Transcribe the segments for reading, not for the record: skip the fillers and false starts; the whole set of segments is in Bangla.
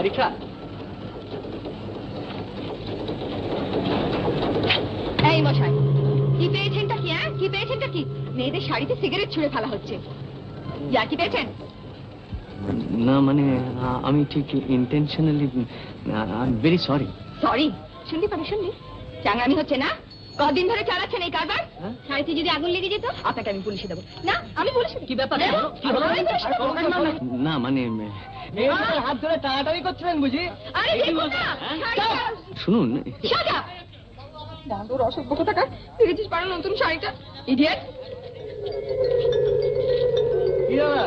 রিক্সা এই মশাই, কি পেয়েছেনটা কি? হ্যাঁ, কি পেয়েছেনটা কি? মেয়েদের শাড়িতে সিগারেট ছুঁড়ে ফেলা হচ্ছে। ইয়া কি পেয়েছেন? না মানে আমি ঠিক intentionally, I am very sorry. Sorry? শুনলি পারে, শুনলি? চাঙামি হচ্ছে না? কদিন ধরে চালাচ্ছেন এই কারবার? শাড়িতে যদি আগুন লেগে যেত, আপনাকে আমি পুলিশে দেবো। না, আমি পুলিশে। কি ব্যাপার? না মানে হাত ধরে টানাটানি করছিলেন বুঝি? আরে দেখুন না, শুনুন। বাঁদর অসভ্য কোথাকার, দেখেছিস পারো নতুন শাড়িটা? ইডিয়েট। কি দাদা,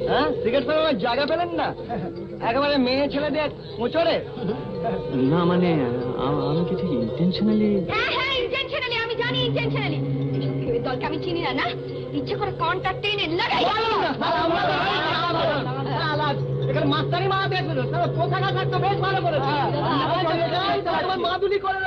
হ্যাঁ সিগারেট ফেলার জায়গা পেলেন না? একেবারে মেয়ে ছেলেদের মোচড়ে। না মানে আমি কি ঠিক ইন্টেনশনালি? হ্যাঁ হ্যাঁ, ইন্টেনশনালি, আমি জানি ইন্টেনশনালি। এই দলকে আমি চিনি না, না ইচ্ছে করে কন্ট্যাক্ট টেনে লাগাই। এখানে মাস্টারি মা দেখলো, পোশাকা থাকতো বেশ ভালো করেছে। মাদুলি করে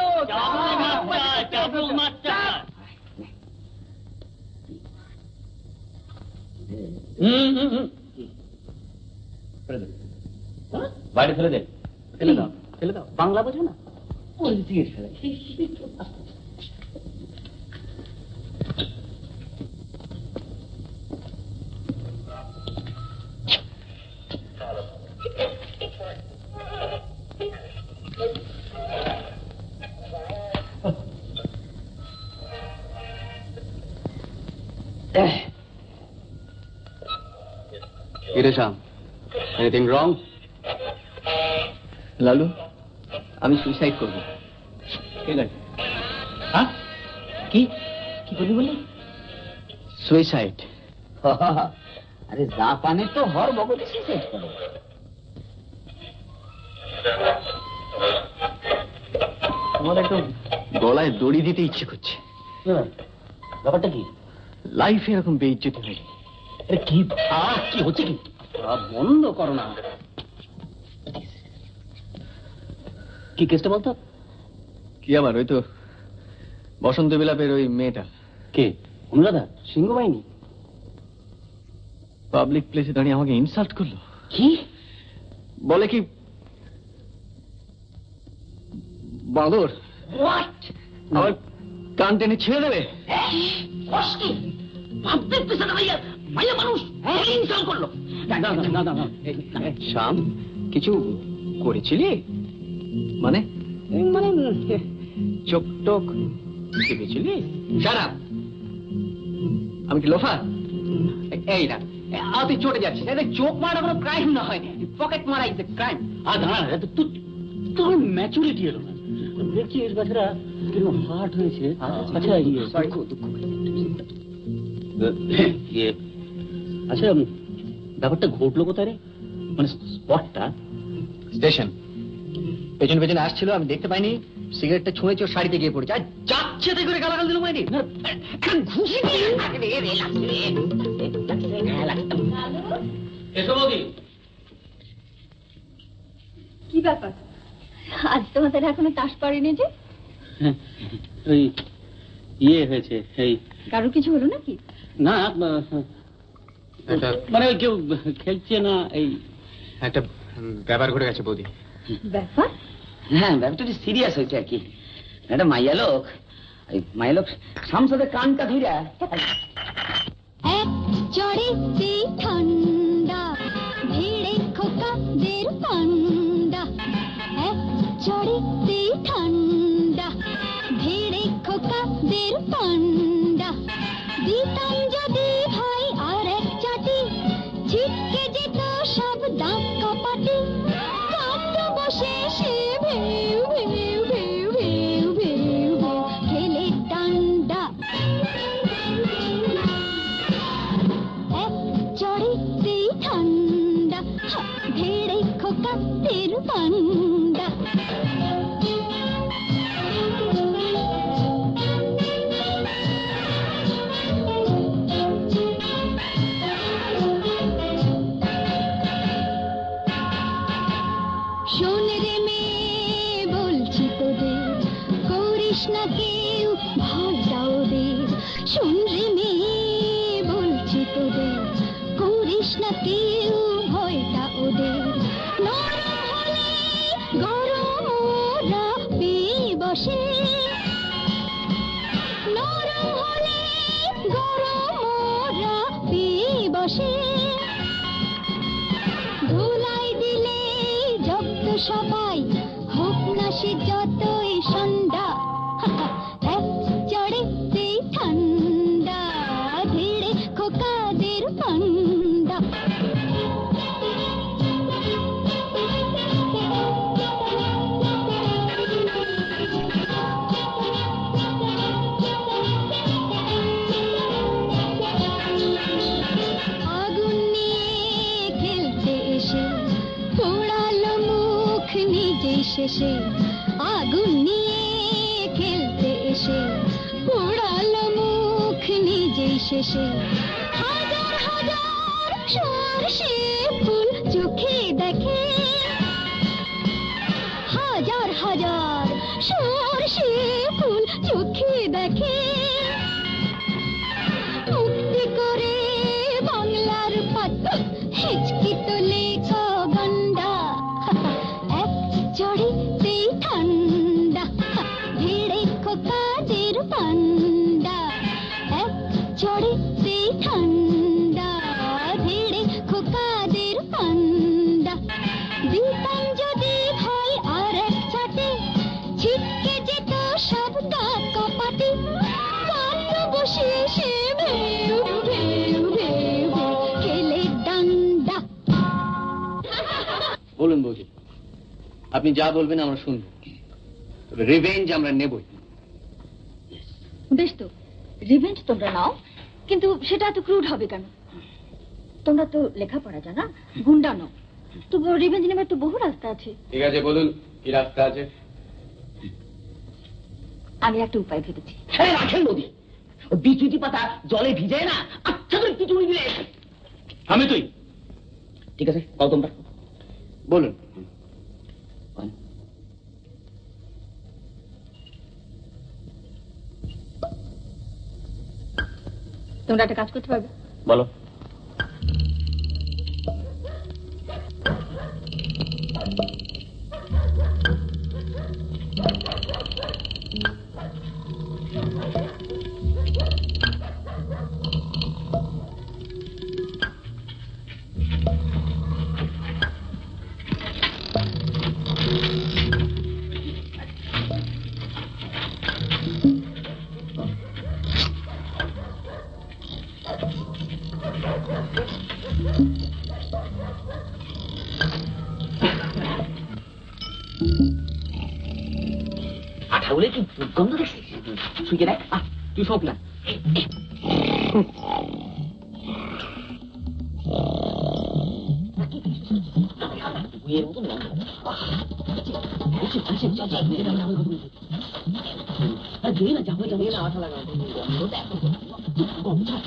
বাইরে ফেলে দে। ফেলে দাও, ফেলে দাও। বাংলা বোঝো না? ফেলে। Anything wrong? লালু, আমি সুইসাইড করব। ঠিক আছে? হ্যাঁ, কি কি করবি বলি? সুইসাইড। আরে জাপানে তো হর বগলে সুইসাইড করে। আমার একদম গলায় দড়ি দিতে ইচ্ছে করছে। ব্যাপারটা কি? লাইফে এরকম বেইজ্জতি হয়নি। কি কি হচ্ছে কি? বন্ধ করো না। কি কেসটা বলতো? কি আবার? ওই তো বসন্ত বিলাপের ওই মেয়েটা। কে? অনুরাধা? সিংহ বাহিনী? পাবলিক প্লেসে দাঁড়িয়ে আমাকে ইনসাল্ট করলো। কি বলে কি বাঁদর আমার কান টেনে ছেড়ে দেবে। শ্যাম, কিছু করেছিলি? মানে মানে চোখ টোক টিপেছিলি? সারা আমি কি লোফার? এই না, তুই চটে যাচ্ছিস। চোখ মারা কোনো ক্রাইম না, হয়নি। পকেট মারা ইজ এ ক্রাইম। আর দাঁড়া, তোর ম্যাচুরিটি এলো না। দেখছিস বাচ্চারা কিরকম হার্ট হয়েছে। আচ্ছা আচ্ছা, ব্যাপারটা ঘটলো কোথায় রে? মানে স্পটটা? স্টেশন। পেছনে পেছনে আসছিল, আমি দেখতে পাইনি। সিগারেটটা ছুঁয়েছে, ওর শাড়িতে গিয়ে পড়েছে। আর যাচ্ছে তাই করে গালাগাল দিল। মাইনি ঘুষি কি ব্যাপার? আজ তোমাদের এখনো তাস পড়েনি যে? ওই ইয়ে হয়েছে, এই কারোর কিছু হলো নাকি? না মানে ওই কেউ খেলছে না। এই একটা ব্যাপার ঘটে গেছে বৌদি। ব্যাপার? হ্যাঁ, ব্যাপারটা সিরিয়াস হয়েছে আর কি। একটা মাইয়া লোক শামসাদের কানটা ধইরা এক চড়েতে ঠান্ডা ভিড়ে খোকাদের পান্ডা। এক চড়েতে ঠান্ডা ভিড়ে খোকাদের পান্ডা। দিতাম যদি ভাই আর এক চাটি, ছিটকে যেত সব দাঁত কপাটি। কাঁদ বসে সে ভেউ ভেউ ভেউ ভেউ ভেউ ভেউ খেলে ডান্ডা। এক চড়েতে ঠান্ডা ভিড়ে খোকাদের পান্ডা। শোন রে মেয়ে বলছি তোদের, করিস না কেউ ভয়টা ওদের। শোন রে মেয়ে বলছি তোদের, করিস না কেউ ভয়টা ওদের। যেই শেষে আগুন নিয়ে খেলতে এসে পোড়ালো মুখ নিজেই শেষে হাজার হাজার সরষে ফুল চোখে দেখে হাজার হাজার সরষে ফুল চোখে দেখে মুক্তি করে বাংলার পাতা হিচকি তোলে গন্ডা এক চড়েতেই ঠান্ডা ভিড়ে খোকাদের পান্ডা এক চড়েতেই ঠান্ডা ভিড়ে খোকাদের পান্ডা দিতাম যদি ভাই আর এক চাটে ছিটকে যেত সব দাঁত কপাটে কান্ড বসে সে ভেউ ভেউ ভেউ খেলে ডান্ডা। বলুন বৌদি, আপনি যা বলবেন আমরা শুনবো, তবে রিভেঞ্জ আমরা নেবই। বেশ তো, রিভেঞ্জ তোমরা নাও, কিন্তু সেটা এত ক্রুড হবে কেন? তোমরা তো লেখাপড়া জানা, গুন্ডা নও, তো রিভেঞ্জ নেবার তো বহু রাস্তা আছে। ঠিক আছে, বলুন কি রাস্তা আছে? আমি একটা উপায় ভেবেছি। রাখেন বৌদি, বিচুতি পাতা জলে ভিজে না আচ্ছা করে পিটুনি দিলে। আমি তুই ঠিক আছে, কও তোমরা বলুন। তোমরা একটা কাজ করতে পারবে? বলো। আঠা বলে কি গন্ধ দেখছিস? শুয়ে দেখ, তুই সব না। বইয়ের মতন গন্ধ। আঠা লাগা গন্ধ দেখ।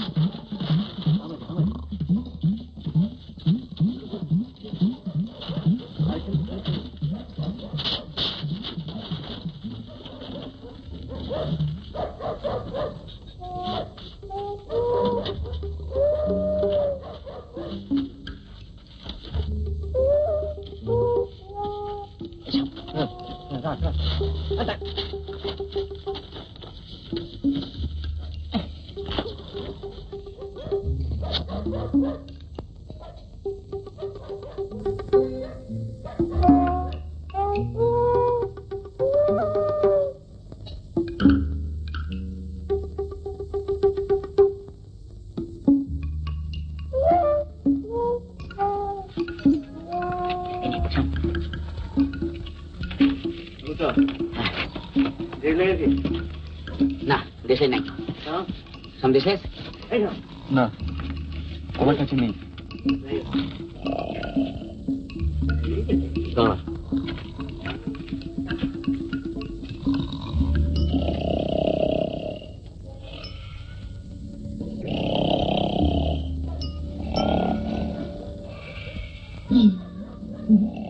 না দেশে নাই। সন্দেশ না, আমার কাছে নেই। Mm-hmm.